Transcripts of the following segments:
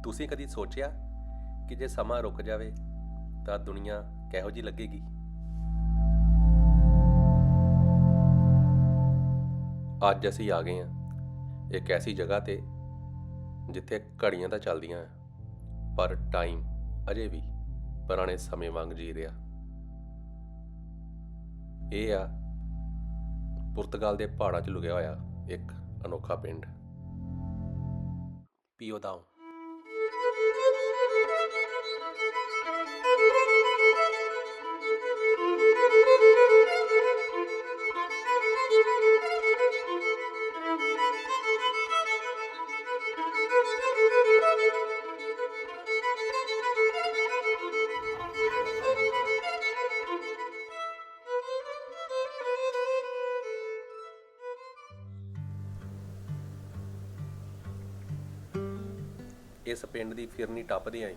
ਤੁਸੀਂ ਕਦੀ ਸੋਚਿਆ ਕਿ ਜੇ ਸਮਾਂ ਰੁਕ ਜਾਵੇ ਤਾਂ ਦੁਨੀਆ ਕਿਹੋ ਜਿਹੀ ਲੱਗੇਗੀ? ਅੱਜ ਅਸੀਂ ਆ ਗਏ ਹਾਂ ਇੱਕ ਐਸੀ ਜਗ੍ਹਾ ਤੇ ਜਿੱਥੇ ਘੜੀਆਂ ਤਾਂ ਚੱਲਦੀਆਂ ਪਰ ਟਾਈਮ ਅਜੇ ਵੀ ਪੁਰਾਣੇ ਸਮੇਂ ਵਾਂਗ ਜੀ ਰਿਹਾ। ਇਹ ਆ ਪੁਰਤਗਾਲ ਦੇ ਪਹਾੜਾਂ 'ਚ ਲੁਕਿਆ ਹੋਇਆ ਇੱਕ ਅਨੋਖਾ ਪਿੰਡ ਪਿਓਦਾਓ। ਇਸ ਪਿੰਡ ਦੀ ਫਿਰਨੀ ਟੱਪਦੇ ਆਈ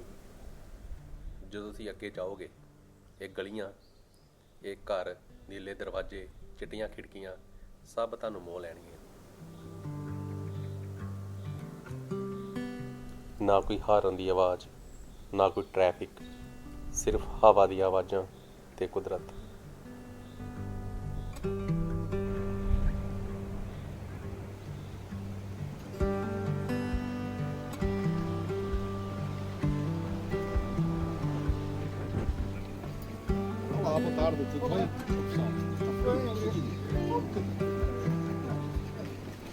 ਜਦੋਂ ਤੁਸੀਂ ਅੱਗੇ ਜਾਓਗੇ, ਇਹ ਗਲੀਆਂ, ਇਹ ਘਰ, ਨੀਲੇ ਦਰਵਾਜ਼ੇ, ਚਿੱਟੀਆਂ ਖਿੜਕੀਆਂ ਸਭ ਤੁਹਾਨੂੰ ਮੋਹ ਲੈਣਗੀਆਂ। ਨਾ ਕੋਈ ਹਾਰਨ ਦੀ ਆਵਾਜ਼, ਨਾ ਕੋਈ ਟ੍ਰੈਫਿਕ, ਸਿਰਫ ਹਵਾ ਦੀਆਂ ਆਵਾਜ਼ਾਂ ਤੇ ਕੁਦਰਤ।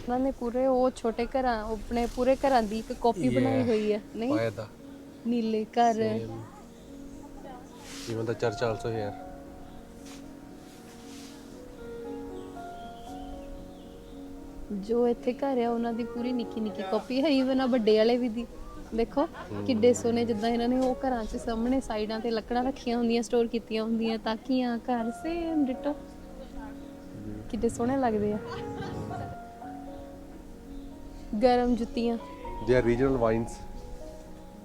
ਉਹਨਾਂ ਨੇ ਪੂਰੇ ਉਹ ਛੋਟੇ ਘਰਾਂ, ਆਪਣੇ ਪੂਰੇ ਘਰਾਂ ਦੀ ਇੱਕ ਕਾਪੀ ਬਣਾਈ ਹੋਈ ਹੈ। ਨਹੀਂ, ਨੀਲੇ ਘਰ। Even the church also here. ਜੋ ਇੱਥੇ ਘਰ ਆ ਉਹਨਾਂ ਦੀ ਪੂਰੀ ਨਿੱਕੀ ਨਿੱਕੀ ਕਾਪੀ ਹੈ। ਈਵਨ ਆ ਵੱਡੇ ਵਾਲੇ ਵੀ ਦੀ ਦੇਖੋ ਕਿੱਡੇ ਸੋਹਣੇ, ਜਿੱਦਾਂ ਇਹਨਾਂ ਨੇ ਉਹ ਘਰਾਂ 'ਚ ਸਾਹਮਣੇ ਸਾਈਡਾਂ ਤੇ ਲੱਕੜਾਂ ਰੱਖੀਆਂ ਹੁੰਦੀਆਂ, ਸਟੋਰ ਕੀਤੀਆਂ ਹੁੰਦੀਆਂ, ਤਾਕੀਆਂ, ਘਰ ਸੇਮ ਡਿਟੋ। ਕਿੱਡੇ ਸੋਹਣੇ ਲੱਗਦੇ ਆ। ਗਰਮ ਜੁੱਤੀਆਂ। They are regional wines.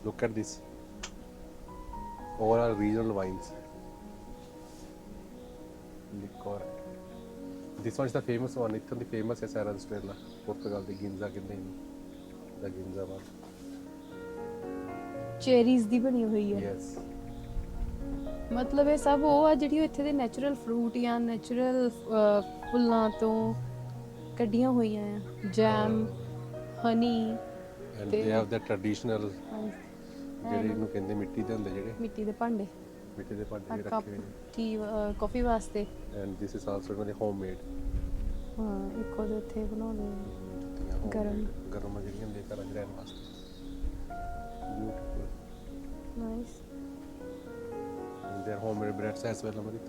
Look at this. All are regional wines. Liquor. This one is the famous one. It's the famous ਹੈ Serra da Estrela, Portugal ਦੀ ਗਿੰਜ਼ਾ ਕਹਿੰਦੇ ਨੇ। ਦਾ ਗਿੰਜ਼ਾ ਵਾ। ਚੈਰੀਜ਼ ਦੀ ਬਣੀ ਹੋਈ ਹੈ। Yes. ਮਤਲਬ ਇਹ ਸਭ ਉਹ ਆ ਜਿਹੜੀ ਇੱਥੇ ਦੇ ਨੈਚੁਰਲ ਫਰੂਟ ਜਾਂ ਨੈਚੁਰਲ ਫੁੱਲਾਂ ਤੋਂ ਕੱਢੀਆਂ ਹੋਈਆਂ ਆ। Jam, honey. And they have the traditional ਜਿਹੜੇ ਇਹਨੂੰ ਕਹਿੰਦੇ ਮਿੱਟੀ ਦੇ ਹੁੰਦੇ, ਜਿਹੜੇ ਮਿੱਟੀ ਦੇ ਭਾਂਡੇ, ਮਿੱਟੀ ਦੇ ਭਾਂਡੇ ਕੱਪ, ਰੱਖੇ ਹੋਏ ਨੇ। ਟੀ, ਕਾਫੀ ਵਾਸਤੇ। And this is also ਇਹਨਾਂ ਦੇ homemade. ਹਾਂ, ਇੱਕ ਉਹਦੇ ਉੱਥੇ ਬਣਾਉਂਦੇ ਆ ਗਰਮ ਗਰਮ ਜਿਹੜੀਆਂ ਹੁੰਦੀਆਂ ਘਰਾਂ 'ਚ ਰਹਿਣ ਵਾਸਤੇ। Beautiful. Nice. And their homemade breads as well, ਅਮਰਿਤ।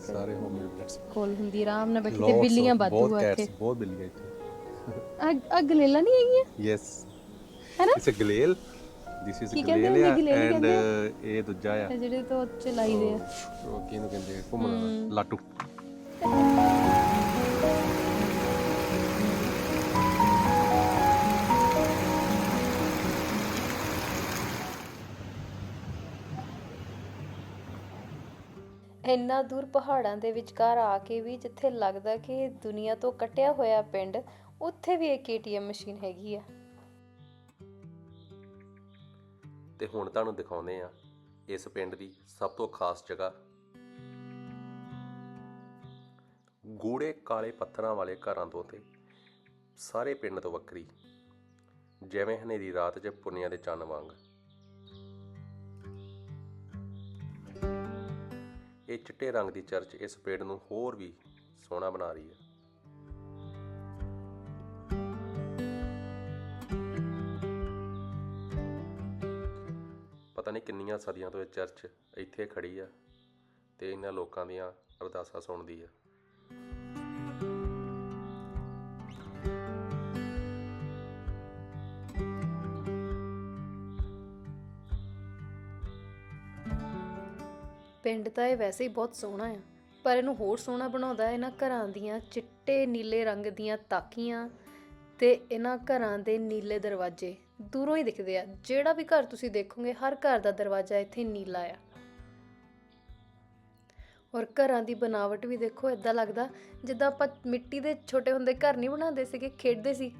ਸਾਰੇ homemade breads। ਕੋਲ ਹੁੰਦੀ ਆਰਾਮ ਨਾਲ ਬੈਠੀ ਤੇ ਬਿੱਲੀਆਂ ਵਾਧੂ ਆ ਇੱਥੇ। ਬਹੁਤ ਬਿੱਲੀਆਂ ਇੱਥੇ। ਆ ਗਲੇਲਾ ਨਹੀਂ ਹੈਗੀਆਂ? Yes. ਹੈਨਾ? It's a ਗਲੇਲ। This is ਗਲੇਲ and ਇਹ ਦੂਜਾ ਆ ਜਿਹੜੇ ਤੋਂ ਚਲਾਈਦੇ ਆ। ਉਹ ਕਿਹਨੂੰ ਕਹਿੰਦੇ ਘੁੰਮਣ ਲਾਟੂ। ਇੰਨਾ ਦੂਰ ਪਹਾੜਾਂ ਦੇ ਵਿਚਕਾਰ ਆ ਕੇ ਵੀ ਜਿੱਥੇ ਲੱਗਦਾ ਕਿ ਦੁਨੀਆ ਤੋਂ ਕੱਟਿਆ ਹੋਇਆ ਪਿੰਡ, ਉੱਥੇ ਵੀ ਇੱਕ ATM ਮਸ਼ੀਨ ਹੈਗੀ ਆ। ਤੇ ਹੁਣ ਤੁਹਾਨੂੰ ਦਿਖਾਉਂਦੇ ਆ ਇਸ ਪਿੰਡ ਦੀ ਸਭ ਤੋਂ ਖਾਸ ਜਗ੍ਹਾ। ਗੂੜੇ ਕਾਲੇ ਪੱਥਰਾਂ ਵਾਲੇ ਘਰਾਂ ਤੋਂ ਤੇ ਸਾਰੇ ਪਿੰਡ ਤੋਂ ਵੱਖਰੀ, ਜਿਵੇਂ ਹਨੇਰੀ ਰਾਤ 'ਚ ਪੁੰਨਿਆਂ ਦੇ ਚੰਨ ਵਾਂਗ। ਇਹ ਚਿੱਟੇ ਰੰਗ ਦੀ ਚਰਚ ਇਸ ਪਿੰਡ ਨੂੰ ਹੋਰ ਵੀ ਸੋਹਣਾ ਬਣਾ ਰਹੀ ਹੈ। ਪਤਾ ਨਹੀਂ ਕਿੰਨੀਆਂ ਸਦੀਆਂ ਤੋਂ ਇਹ ਚਰਚ ਇੱਥੇ ਖੜੀ ਆ ਤੇ ਇਹਨਾਂ ਲੋਕਾਂ ਦੀਆਂ ਅਰਦਾਸਾਂ ਸੁਣਦੀ ਆ। ਪਿੰਡ ਤਾਂ ਇਹ ਵੈਸੇ ਹੀ ਬਹੁਤ ਸੋਹਣਾ ਆ, ਪਰ ਇਹਨੂੰ ਹੋਰ ਸੋਹਣਾ ਬਣਾਉਂਦਾ ਇਹਨਾਂ ਘਰਾਂ ਦੀਆਂ ਚਿੱਟੇ ਨੀਲੇ ਰੰਗ ਦੀਆਂ ਤਾਕੀਆਂ ਤੇ ਇਹਨਾਂ ਘਰਾਂ ਦੇ ਨੀਲੇ ਦਰਵਾਜ਼ੇ ਦੂਰੋਂ ਹੀ ਦਿਖਦੇ ਆ। ਜਿਹੜਾ ਵੀ ਘਰ ਤੁਸੀਂ ਦੇਖੋਗੇ, ਹਰ ਘਰ ਦਾ ਦਰਵਾਜ਼ਾ ਇੱਥੇ ਨੀਲਾ ਆ। ਔਰ ਘਰਾਂ ਦੀ ਬਣਾਵਟ ਵੀ ਦੇਖੋ, ਇੱਦਾਂ ਲੱਗਦਾ ਜਿੱਦਾਂ ਆਪਾਂ ਮਿੱਟੀ ਦੇ ਛੋਟੇ ਹੁੰਦੇ ਘਰ ਨਹੀਂ ਬਣਾਉਂਦੇ ਸੀਗੇ, ਖੇਡਦੇ ਸੀ,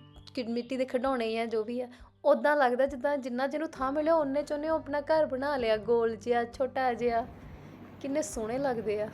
ਮਿੱਟੀ ਦੇ ਖਿਡੌਣੇ ਆ ਜੋ ਵੀ ਆ, ਉਦਾਂ ਲੱਗਦਾ ਜਿੱਦਾਂ ਜਿੰਨਾ ਜਿਹਨੂੰ ਥਾਂ ਮਿਲਿਆ ਉਹਨੇ ਚ ਉਹਨੇ ਆਪਣਾ ਘਰ ਬਣਾ ਲਿਆ, ਗੋਲ ਜਿਹਾ ਛੋਟਾ ਜਿਹਾ। ਕਿੰਨੇ ਸੋਹਣੇ ਲੱਗਦੇ ਆ।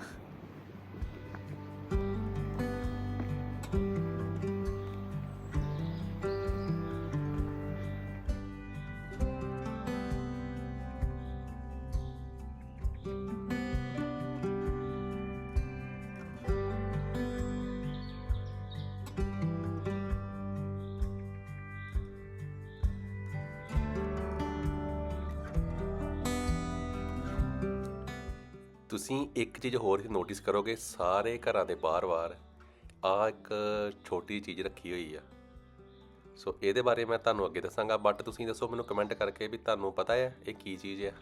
ਤੁਸੀਂ ਇੱਕ ਚੀਜ਼ ਹੋਰ ਨੋਟਿਸ ਕਰੋਗੇ, ਸਾਰੇ ਘਰਾਂ ਦੇ ਬਾਹਰ ਆਹ ਇੱਕ ਛੋਟੀ ਚੀਜ਼ ਰੱਖੀ ਹੋਈ ਆ। ਸੋ ਇਹਦੇ ਬਾਰੇ ਮੈਂ ਤੁਹਾਨੂੰ ਅੱਗੇ ਦੱਸਾਂਗਾ, ਬਟ ਤੁਸੀਂ ਦੱਸੋ ਮੈਨੂੰ ਕਮੈਂਟ ਕਰਕੇ ਵੀ ਤੁਹਾਨੂੰ ਪਤਾ ਹੈ ਇਹ ਕੀ ਚੀਜ਼ ਆ।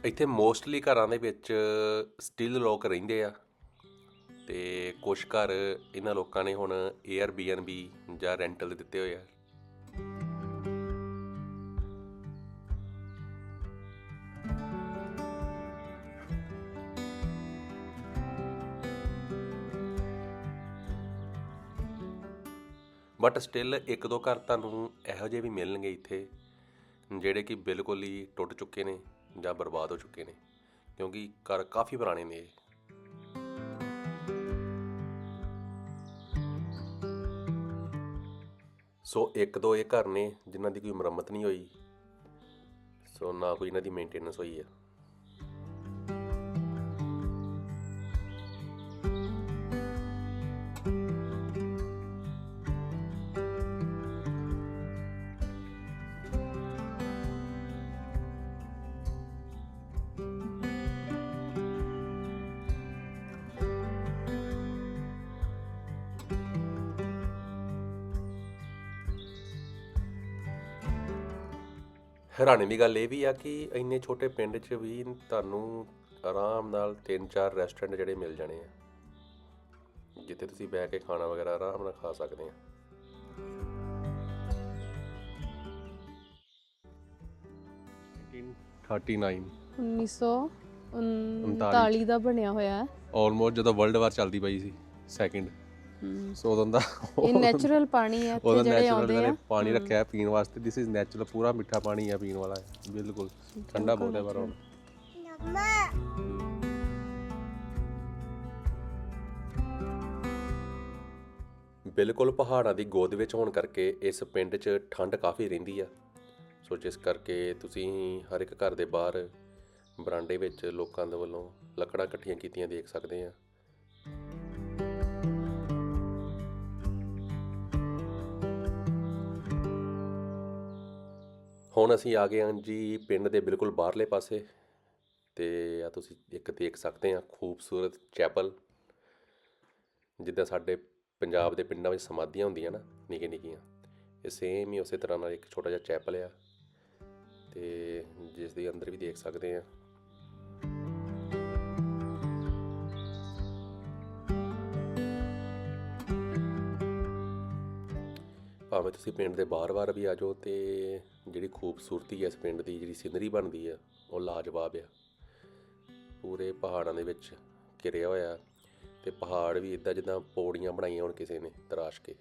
ਇੱਥੇ ਮੋਸਟਲੀ ਘਰਾਂ ਦੇ ਵਿੱਚ ਸਟਿਲ ਲੋਕ ਰਹਿੰਦੇ ਆ, ਤੇ ਕੁਝ ਘਰ ਇਹਨਾਂ ਲੋਕਾਂ ਨੇ ਹੁਣ Airbnb ਜਾਂ ਰੈਂਟਲ ਦੇ ਦਿੱਤੇ ਹੋਏ ਆ। ਬਟ ਸਟਿਲ ਇੱਕ ਦੋ ਘਰ ਤੁਹਾਨੂੰ ਇਹੋ ਜਿਹੇ ਵੀ ਮਿਲਣਗੇ ਇੱਥੇ ਜਿਹੜੇ ਕਿ ਬਿਲਕੁਲ ਹੀ ਟੁੱਟ ਚੁੱਕੇ ਨੇ ਜਾਂ ਬਰਬਾਦ ਹੋ ਚੁੱਕੇ ਨੇ, ਕਿਉਂਕਿ ਘਰ ਕਾਫੀ ਪੁਰਾਣੇ ਨੇ ਇਹ। ਸੋ ਇੱਕ ਦੋ ਇਹ ਘਰ ਨੇ ਜਿਨ੍ਹਾਂ ਦੀ ਕੋਈ ਮੁਰੰਮਤ ਨਹੀਂ ਹੋਈ, ਸੋ ਨਾ ਕੋਈ ਇਹਨਾਂ ਦੀ ਮੇਨਟੇਨੈਂਸ ਹੋਈ ਹੈ। ਹੈਰਾਨੀ ਦੀ ਗੱਲ ਇਹ ਵੀ ਆ ਕਿ ਇੰਨੇ ਛੋਟੇ ਪਿੰਡ 'ਚ ਵੀ ਤੁਹਾਨੂੰ ਆਰਾਮ ਨਾਲ 3-4 ਰੈਸਟੋਰੈਂਟ ਜਿਹੜੇ ਮਿਲ ਜਾਣੇ ਆ, ਜਿੱਥੇ ਤੁਸੀਂ ਬਹਿ ਕੇ ਖਾਣਾ ਵਗੈਰਾ ਆਰਾਮ ਨਾਲ ਖਾ ਸਕਦੇ ਆ। $39 1939 ਦਾ ਬਣਿਆ ਹੋਇਆ ਹੈ। ਆਲਮੋਸਟ ਜਦੋਂ ਵਰਲਡ ਵਾਰ ਚੱਲਦੀ ਪਈ ਸੀ ਸੈਕਿੰਡ, ਸੋ ਉਦੋਂ ਦਾ ਇਹ ਨੈਚੁਰਲ ਪਾਣੀ ਹੈ ਇੱਥੇ ਜਿਹੜੇ ਆਉਂਦੇ ਆ। ਪਾਣੀ ਰੱਖਿਆ ਪੀਣ ਵਾਸਤੇ, ਦਿਸ ਇਜ਼ ਨੈਚੁਰਲ, ਪੂਰਾ ਮਿੱਠਾ ਪਾਣੀ ਆ ਪੀਣ ਵਾਲਾ, ਬਿਲਕੁਲ ਠੰਡਾ ਬਹੁਤ ਹੈ ਪਰ ਹੁਣ। ਬਿਲਕੁਲ ਪਹਾੜਾਂ ਦੀ ਗੋਦ ਵਿੱਚ ਹੋਣ ਕਰਕੇ ਇਸ ਪਿੰਡ 'ਚ ਠੰਡ ਕਾਫੀ ਰਹਿੰਦੀ ਆ। ਸੋ ਜਿਸ ਕਰਕੇ ਤੁਸੀਂ ਹਰ ਇੱਕ ਘਰ ਦੇ ਬਾਹਰ ਬਰਾਂਡੇ ਵਿੱਚ ਲੋਕਾਂ ਦੇ ਵੱਲੋਂ ਲੱਕੜਾਂ ਇਕੱਠੀਆਂ ਕੀਤੀਆਂ ਦੇਖ ਸਕਦੇ ਆ। ਹੁਣ ਅਸੀਂ ਆ ਗਏ ਹਾਂ ਜੀ ਪਿੰਡ ਦੇ ਬਿਲਕੁਲ ਬਾਹਰਲੇ ਪਾਸੇ, ਤੇ ਆ ਤੁਸੀਂ ਇੱਕ ਦੇਖ ਸਕਦੇ ਆ ਖੂਬਸੂਰਤ ਚੈਪਲ, ਜਿੱਦਾਂ ਸਾਡੇ ਪੰਜਾਬ ਦੇ ਪਿੰਡਾਂ ਵਿੱਚ ਸਮਾਧੀਆਂ ਹੁੰਦੀਆਂ ਨਾ ਨਿੱਕੀਆਂ ਨਿੱਕੀਆਂ, ਇਹ ਸੇਮ ਹੀ ਉਸੇ ਤਰ੍ਹਾਂ ਨਾਲ ਇੱਕ ਛੋਟਾ ਜਿਹਾ ਚੈਪਲ ਆ, ਤੇ ਜਿਸ ਦੇ ਅੰਦਰ ਵੀ ਦੇਖ ਸਕਦੇ ਆ ਭਾਵੇਂ ਤੁਸੀਂ ਪਿੰਡ ਦੇ ਬਾਰ-ਬਾਰ ਵੀ ਆ ਜਾਓ, ਤੇ ਜਿਹੜੀ ਖੂਬਸੂਰਤੀ ਹੈ ਇਸ ਪਿੰਡ ਦੀ, ਜਿਹੜੀ ਸੀਨਰੀ ਬਣਦੀ ਆ ਉਹ ਲਾਜਵਾਬ ਆ। ਪੂਰੇ ਪਹਾੜਾਂ ਦੇ ਵਿੱਚ ਘਿਰਿਆ ਹੋਇਆ, ਤੇ ਪਹਾੜ ਵੀ ਇੱਦਾਂ ਜਿੱਦਾਂ ਪੌੜੀਆਂ ਬਣਾਈਆਂ ਹੋਣ ਕਿਸੇ ਨੇ ਤਰਾਸ਼ ਕੇ।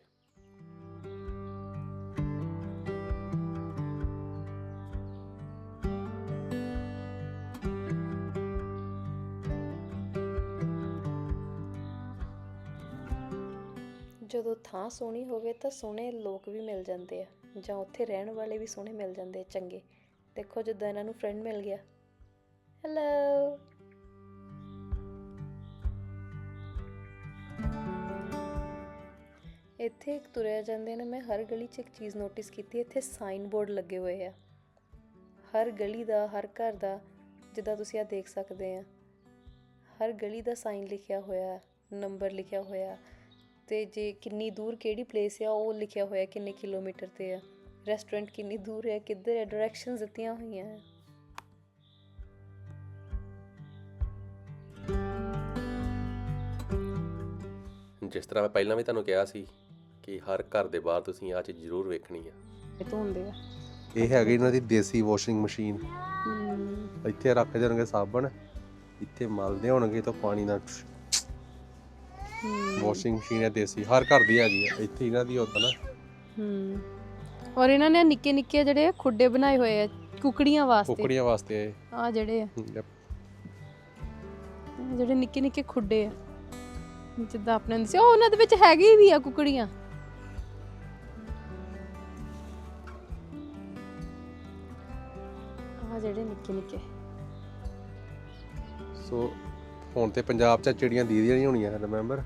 ਜਦੋਂ ਥਾਂ ਸੋਹਣੀ ਹੋਵੇ ਤਾਂ ਸੋਹਣੇ ਲੋਕ ਵੀ ਮਿਲ ਜਾਂਦੇ ਆ, ਜਾਂ ਉੱਥੇ ਰਹਿਣ ਵਾਲੇ ਵੀ ਸੋਹਣੇ ਮਿਲ ਜਾਂਦੇ ਆ ਚੰਗੇ। ਦੇਖੋ ਜਿੱਦਾਂ ਇਹਨਾਂ ਨੂੰ ਫਰੈਂਡ ਮਿਲ ਗਿਆ, ਹੈਲੋ। ਇੱਥੇ ਇੱਕ ਤੁਰਿਆ ਜਾਂਦੇ ਨੇ, ਮੈਂ ਹਰ ਗਲੀ 'ਚ ਇੱਕ ਚੀਜ਼ ਨੋਟਿਸ ਕੀਤੀ, ਇੱਥੇ ਸਾਈਨ ਬੋਰਡ ਲੱਗੇ ਹੋਏ ਆ ਹਰ ਗਲੀ ਦਾ, ਹਰ ਘਰ ਦਾ। ਜਿੱਦਾਂ ਤੁਸੀਂ ਆ ਦੇਖ ਸਕਦੇ ਆ, ਹਰ ਗਲੀ ਦਾ ਸਾਈਨ ਲਿਖਿਆ ਹੋਇਆ, ਨੰਬਰ ਲਿਖਿਆ ਹੋਇਆ, ਤੇ ਜੇ ਕਿੰਨੀ ਦੂਰ ਕਿਹੜੀ ਪਲੇਸ ਆ ਉਹ ਲਿਖਿਆ ਹੋਇਆ, ਕਿੰਨੇ ਕਿਲੋਮੀਟਰ ਤੇ ਆ, ਰੈਸਟੋਰੈਂਟ ਕਿੰਨੀ ਦੂਰ ਹੈ, ਕਿੱਧਰ ਹੈ, ਡਾਇਰੈਕਸ਼ਨਸ ਦਿੱਤੀਆਂ ਹੋਈਆਂ ਹੈ। ਜਿਸ ਤਰ੍ਹਾਂ ਮੈਂ ਪਹਿਲਾਂ ਵੀ ਤੁਹਾਨੂੰ ਕਿਹਾ ਸੀ ਕਿ ਹਰ ਘਰ ਦੇ ਬਾਹਰ ਤੁਸੀਂ ਆਹ ਚੀਜ਼ ਜ਼ਰੂਰ ਵੇਖਣੀ ਆ। ਇਹ ਧੋਂਦੇ ਆ, ਇਹ ਹੈਗੀ ਇਹਨਾਂ ਦੀ ਦੇਸੀ ਵਾਸ਼ਿੰਗ ਮਸ਼ੀਨ। ਇੱਥੇ ਰੱਖ ਦੇਣਗੇ ਸਾਬਣ, ਇੱਥੇ ਮਲਦੇ ਹੋਣਗੇ ਤਾਂ ਪਾਣੀ ਨਾਲ ਵਾਸ਼ਿੰਗ ਮਸ਼ੀਨ ਹੈ ਦੇਸੀ, ਹਰ ਘਰ ਦੀ ਹੈਗੀ ਆ ਇੱਥੇ ਇਹਨਾਂ ਦੀ ਉਦਾਂ ਨਾ। ਔਰ ਇਹਨਾਂ ਨੇ ਨਿੱਕੇ ਨਿੱਕੇ ਜਿਹੜੇ ਖੁੱਡੇ ਬਣਾਏ ਹੋਏ ਆ ਕੁਕੜੀਆਂ ਵਾਸਤੇ ਆ ਜਿਹੜੇ ਆ ਜਿਹੜੇ ਨਿੱਕੇ ਨਿੱਕੇ ਖੁੱਡੇ ਆ ਜਿੱਦਾਂ ਆਪਣੇ ਹੁੰਦੇ ਸੀ, ਉਹ ਉਹਨਾਂ ਦੇ ਵਿੱਚ ਹੈਗੇ ਵੀ ਆ ਕੁਕੜੀਆਂ। ਆ ਜਿਹੜੇ ਨਿੱਕੇ ਨਿੱਕੇ ਸੋ ਹੁਣ ਤੇ ਪੰਜਾਬ 'ਚ ਚਿੜੀਆਂ ਦੀਦੀਆਂ ਨਹੀਂ ਹੋਣੀਆਂ, ਰਿਮੈਂਬਰ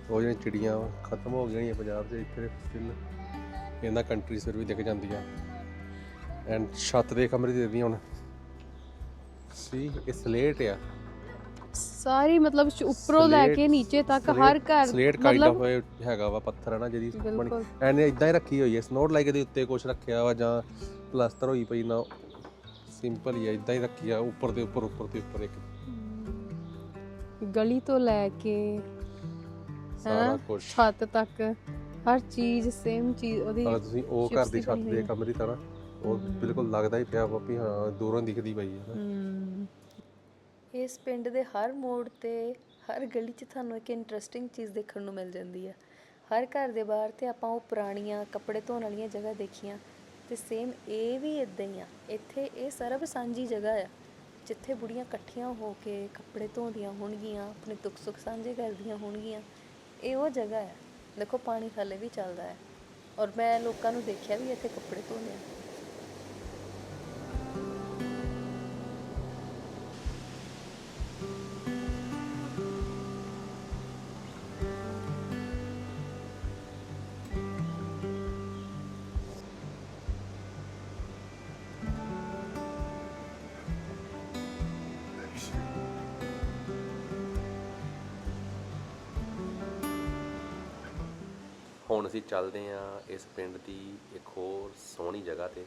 ਉਹ ਜਿਹੜੀਆਂ ਚਿੜੀਆਂ ਖਤਮ ਹੋ ਗਈਆਂ ਪੰਜਾਬ 'ਚ। ਇੱਥੇ ਸਟਿਲ ਇਹਨਾਂ ਕੰਟਰੀਜ਼ ਫਿਰ ਵੀ ਦਿਖ ਜਾਂਦੀਆਂ। ਐਂਡ ਛੱਤ ਦੇ ਕਮਰੇ ਦੇ ਦਿੰਦੀਆਂ ਹੁਣ ਸੀ, ਇਹ ਸਲੇਟ ਆ ਸਾਰੀ, ਮਤਲਬ ਉੱਪਰੋਂ ਲੈ ਕੇ ਨੀਚੇ ਤੱਕ ਹਰ ਘਰ ਸਲੇਟ ਕਾਈਂਡ ਆਫ ਹੈਗਾ ਵਾ, ਪੱਥਰ ਹੈ ਨਾ ਜਿਹੜੀ ਬਣੀ ਐਨੇ ਇਦਾਂ ਹੀ ਰੱਖੀ ਹੋਈ ਹੈ। ਸਨੋਟ ਲਾਈਕ ਦੇ ਉੱਤੇ ਕੁਝ ਰੱਖਿਆ ਵਾ ਜਾਂ ਪਲਾਸਟਰ ਹੋਈ ਪਈ ਨਾ, ਸਿੰਪਲ ਹੀ ਹੈ, ਇਦਾਂ ਹੀ ਰੱਖੀ ਆ ਉੱਪਰ ਦੇ ਉੱਪਰ ਇੱਕ ਗਲੀ ਤੋਂ ਲੈ ਕੇ ਸਾਰਾ ਕੁਝ ਛੱਤ ਤੱਕ ਹਰ ਚੀਜ਼ ਸੇਮ ਚੀਜ਼ ਉਹਦੀ। ਅਗਰ ਤੁਸੀਂ ਉਹ ਘਰ ਦੀ ਛੱਤ ਦੇ ਕਮਰੇ ਤਰ੍ਹਾਂ ਉਹ ਬਿਲਕੁਲ ਲੱਗਦਾ ਹੀ ਪਿਆ ਵਾ ਵੀ ਹਾਂ ਦੂਰੋਂ ਦਿਖਦੀ ਪਈ ਹੈ। ਇਸ ਪਿੰਡ ਦੇ ਹਰ ਮੋੜ ਤੇ ਹਰ ਗਲੀ 'ਚ ਤੁਹਾਨੂੰ ਇੱਕ ਇੰਟਰਸਟਿੰਗ ਚੀਜ਼ ਦੇਖਣ ਨੂੰ ਮਿਲ ਜਾਂਦੀ ਹੈ। ਹਰ ਘਰ ਦੇ ਬਾਹਰ ਤੇ ਆਪਾਂ ਉਹ ਪੁਰਾਣੀਆਂ ਕੱਪੜੇ ਧੋਣ ਵਾਲੀਆਂ ਜਗ੍ਹਾ ਦੇਖੀਆਂ, ਤੇ ਸੇਮ ਇਹ ਵੀ ਇਦਾਂ ਹੀ ਆ। ਇੱਥੇ ਇਹ ਸਰਬ ਸਾਂਝੀ ਜਗ੍ਹਾ ਆ ਜਿੱਥੇ ਬੁੜੀਆਂ ਇਕੱਠੀਆਂ ਹੋ ਕੇ ਕੱਪੜੇ ਧੋਂਦੀਆਂ ਹੋਣਗੀਆਂ, ਆਪਣੇ ਦੁੱਖ ਸੁੱਖ ਸਾਂਝੇ ਕਰਦੀਆਂ ਹੋਣਗੀਆਂ। ਇਹ ਉਹ ਜਗ੍ਹਾ ਹੈ। ਦੇਖੋ ਪਾਣੀ ਹਾਲੇ ਵੀ ਚੱਲਦਾ ਹੈ ਔਰ ਮੈਂ ਲੋਕਾਂ ਨੂੰ ਦੇਖਿਆ ਵੀ ਇੱਥੇ ਕੱਪੜੇ ਧੋਂਦੇ ਆ। ਹੁਣ ਅਸੀਂ ਚੱਲਦੇ ਹਾਂ ਇਸ ਪਿੰਡ ਦੀ ਇੱਕ ਹੋਰ ਸੋਹਣੀ ਜਗ੍ਹਾ ਤੇ,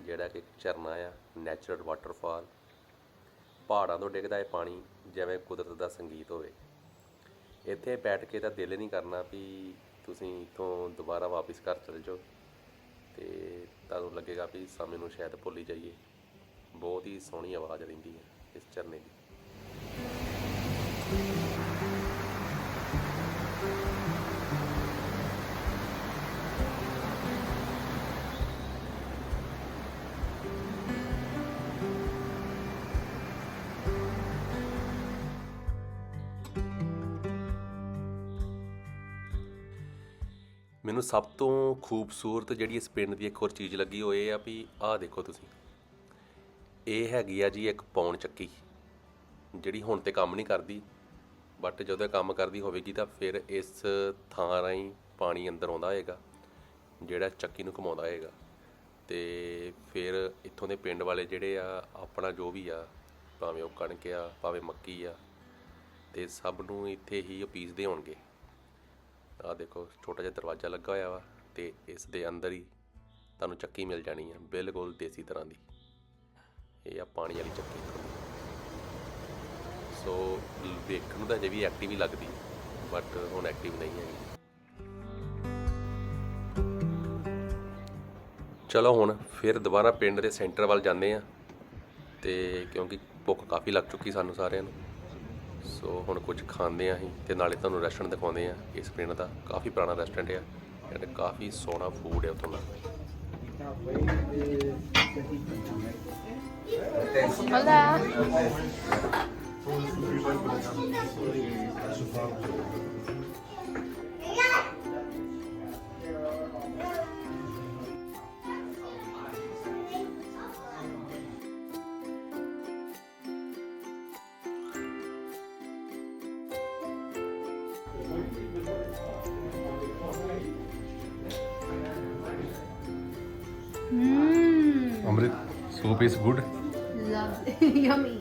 ਜਿਹੜਾ ਕਿ ਇੱਕ ਝਰਨਾ ਆ, ਨੈਚੁਰਲ ਵਾਟਰਫਾਲ। ਪਹਾੜਾਂ ਤੋਂ ਡਿੱਗਦਾ ਇਹ ਪਾਣੀ ਜਿਵੇਂ ਕੁਦਰਤ ਦਾ ਸੰਗੀਤ ਹੋਵੇ। ਇੱਥੇ ਬੈਠ ਕੇ ਤਾਂ ਦਿਲ ਨਹੀਂ ਕਰਨਾ ਵੀ ਤੁਸੀਂ ਇੱਥੋਂ ਦੁਬਾਰਾ ਵਾਪਸ ਘਰ ਚਲੇ ਜਾਓ, ਤੇ ਤੁਹਾਨੂੰ ਲੱਗੇਗਾ ਵੀ ਸਮੇਂ ਨੂੰ ਸ਼ਾਇਦ ਭੁੱਲ ਹੀ ਜਾਈਏ। ਬਹੁਤ ਹੀ ਸੋਹਣੀ ਆਵਾਜ਼ ਰਹਿੰਦੀ ਹੈ ਇਸ ਝਰਨੇ ਦੀ। ਮੈਨੂੰ ਸਭ ਤੋਂ ਖੂਬਸੂਰਤ ਜਿਹੜੀ ਇਸ ਪਿੰਡ ਦੀ ਇੱਕ ਹੋਰ ਚੀਜ਼ ਲੱਗੀ ਉਹ ਇਹ ਆ ਵੀ ਆਹ ਦੇਖੋ ਤੁਸੀਂ, ਇਹ ਹੈਗੀ ਆ ਜੀ ਇੱਕ ਪੌਣ ਚੱਕੀ, ਜਿਹੜੀ ਹੁਣ ਤੇ ਕੰਮ ਨਹੀਂ ਕਰਦੀ, ਬਟ ਜਦੋਂ ਕੰਮ ਕਰਦੀ ਹੋਵੇਗੀ ਤਾਂ ਫਿਰ ਇਸ ਥਾਂ ਰਾਹੀਂ ਪਾਣੀ ਅੰਦਰ ਆਉਂਦਾ ਹੋਏਗਾ ਜਿਹੜਾ ਚੱਕੀ ਨੂੰ ਘੁਮਾਉਂਦਾ ਹੋਏਗਾ, ਤੇ ਫਿਰ ਇੱਥੋਂ ਦੇ ਪਿੰਡ ਵਾਲੇ ਜਿਹੜੇ ਆ ਆਪਣਾ ਜੋ ਵੀ ਆ, ਭਾਵੇਂ ਉਹ ਕਣਕ ਆ ਭਾਵੇਂ ਮੱਕੀ ਆ, ਤੇ ਸਭ ਨੂੰ ਇੱਥੇ ਹੀ ਉਹ ਪੀਸਦੇ ਹੋਣਗੇ। ਆਹ ਦੇਖੋ ਛੋਟਾ ਜਿਹਾ ਦਰਵਾਜ਼ਾ ਲੱਗਾ ਹੋਇਆ ਵਾ, ਤੇ ਇਸ ਦੇ ਅੰਦਰ ਹੀ ਤੁਹਾਨੂੰ ਚੱਕੀ ਮਿਲ ਜਾਣੀ ਆ, ਬਿਲਕੁਲ ਦੇਸੀ ਤਰ੍ਹਾਂ ਦੀ। ਇਹ ਆ ਪਾਣੀ ਵਾਲੀ ਚੱਕੀ। ਸੋ ਵੇਖਣ ਨੂੰ ਤਾਂ ਅਜੇ ਵੀ ਐਕਟਿਵ ਹੀ ਲੱਗਦੀ, ਬਟ ਹੁਣ ਐਕਟਿਵ ਨਹੀਂ ਹੈਗੀ। ਚਲੋ ਹੁਣ ਫਿਰ ਦੁਬਾਰਾ ਪਿੰਡ ਦੇ ਸੈਂਟਰ ਵੱਲ ਜਾਂਦੇ ਆ, ਤੇ ਕਿਉਂਕਿ ਭੁੱਖ ਕਾਫੀ ਲੱਗ ਚੁੱਕੀ ਸਾਨੂੰ ਸਾਰਿਆਂ ਨੂੰ। ਸੋ ਹੁਣ ਕੁਝ ਖਾਂਦੇ ਹਾਂ ਅਸੀਂ, ਤੇ ਨਾਲੇ ਤੁਹਾਨੂੰ ਰੈਸਟੋਰੈਂਟ ਦਿਖਾਉਂਦੇ ਆ। ਇਸ ਪਿੰਡ ਦਾ ਕਾਫੀ ਪੁਰਾਣਾ ਰੈਸਟੋਰੈਂਟ ਆ, ਅਤੇ ਕਾਫੀ ਸੋਹਣਾ ਫੂਡ ਹੈ ਉੱਥੋਂ ਦਾ। Amrit, soup is good. Love yummy.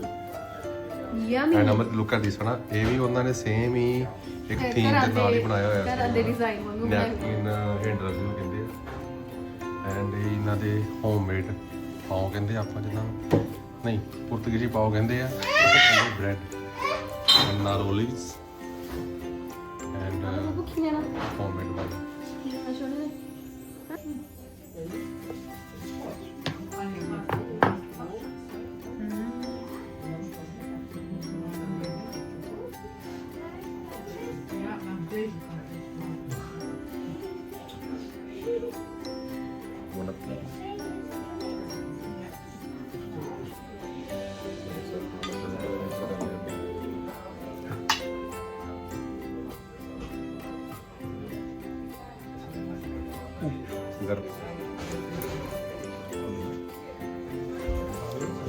Yummy. And Amrit, look at this one. ਇਹ ਵੀ ਉਹਨਾਂ ਨੇ ਸੇਮ ਹੀ ਇੱਕ ਥੀਮ ਦੇ ਨਾਲ ਹੀ ਬਣਾਇਆ ਹੋਇਆ ਘਰਾਂ ਦੇ ਡਿਜ਼ਾਈਨ ਵਾਂਗੂ ਨੈਪਕਿਨ ਹੈਂਡ ਰਗ ਨੂੰ ਕਹਿੰਦੇ ਆ। ਐਂਡ ਇਹ ਇਹਨਾਂ ਦੇ ਹੋਮਮੇਡ ਪਾਓ ਕਹਿੰਦੇ ਆਪਾਂ ਜਿੱਦਾਂ, ਨਹੀਂ ਪੁਰਤਗਾਲੀ ਪਾਓ ਕਹਿੰਦੇ ਆ, ਬ੍ਰੈਡ ਐਂਡ ਨਾਲ ਓਲਿਵਸ ਐਂਡ ਹੋਮਮੇਡ ਬਾਈ।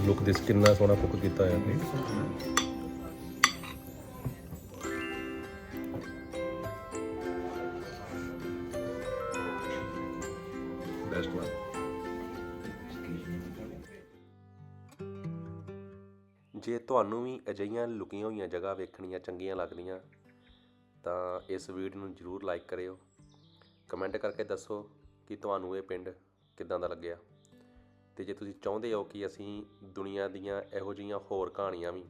ਲੁੱਕ ਦਿਸ ਕਿੰਨਾ ਸੋਹਣਾ ਕੁੱਕ ਕੀਤਾ ਹੈ ਬੈਸਟ ਵਨ। ਜੇ ਤੁਹਾਨੂੰ ਵੀ ਅਜਿਹੀਆਂ ਲੁਕੀਆਂ ਹੋਈਆਂ ਜਗ੍ਹਾ ਵੇਖਣੀਆਂ ਚੰਗੀਆਂ ਲੱਗਦੀਆਂ ਤਾਂ ਇਸ ਵੀਡੀਓ ਨੂੰ ਜ਼ਰੂਰ ਲਾਈਕ ਕਰਿਓ, ਕਮੈਂਟ ਕਰਕੇ ਦੱਸੋ ਕਿ ਤੁਹਾਨੂੰ ਇਹ ਪਿੰਡ ਕਿੱਦਾਂ ਦਾ ਲੱਗਿਆ। ਅਤੇ ਜੇ ਤੁਸੀਂ ਚਾਹੁੰਦੇ ਹੋ ਕਿ ਅਸੀਂ ਦੁਨੀਆ ਦੀਆਂ ਇਹੋ ਜਿਹੀਆਂ ਹੋਰ ਕਹਾਣੀਆਂ ਵੀ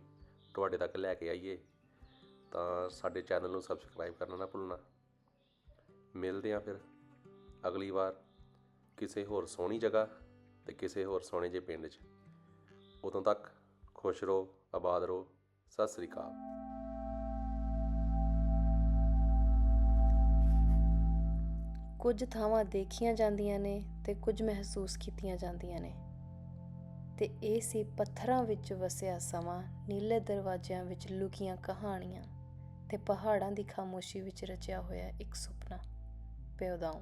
ਤੁਹਾਡੇ ਤੱਕ ਲੈ ਕੇ ਆਈਏ ਤਾਂ ਸਾਡੇ ਚੈਨਲ ਨੂੰ ਸਬਸਕ੍ਰਾਈਬ ਕਰਨਾ ਨਾ ਭੁੱਲਣਾ। ਮਿਲਦੇ ਹਾਂ ਫਿਰ ਅਗਲੀ ਵਾਰ ਕਿਸੇ ਹੋਰ ਸੋਹਣੀ ਜਗ੍ਹਾ ਅਤੇ ਕਿਸੇ ਹੋਰ ਸੋਹਣੇ ਜਿਹੇ ਪਿੰਡ 'ਚ। ਉਦੋਂ ਤੱਕ ਖੁਸ਼ ਰਹੋ, ਆਬਾਦ ਰਹੋ। ਸਤਿ ਸ੍ਰੀ ਅਕਾਲ। ਕੁਝ ਥਾਵਾਂ ਦੇਖੀਆਂ ਜਾਂਦੀਆਂ ਨੇ ਤੇ ਕੁਝ ਮਹਿਸੂਸ ਕੀਤੀਆਂ ਜਾਂਦੀਆਂ ਨੇ, ਤੇ ਇਹ ਸੀ ਪੱਥਰਾਂ ਵਿੱਚ ਵਸਿਆ ਸਮਾਂ, ਨੀਲੇ ਦਰਵਾਜ਼ਿਆਂ ਵਿੱਚ ਲੁਕੀਆਂ ਕਹਾਣੀਆਂ ਤੇ ਪਹਾੜਾਂ ਦੀ ਖਾਮੋਸ਼ੀ ਵਿੱਚ ਰਚਿਆ ਹੋਇਆ ਇੱਕ ਸੁਪਨਾ। ਪਿਓਦਾਓ।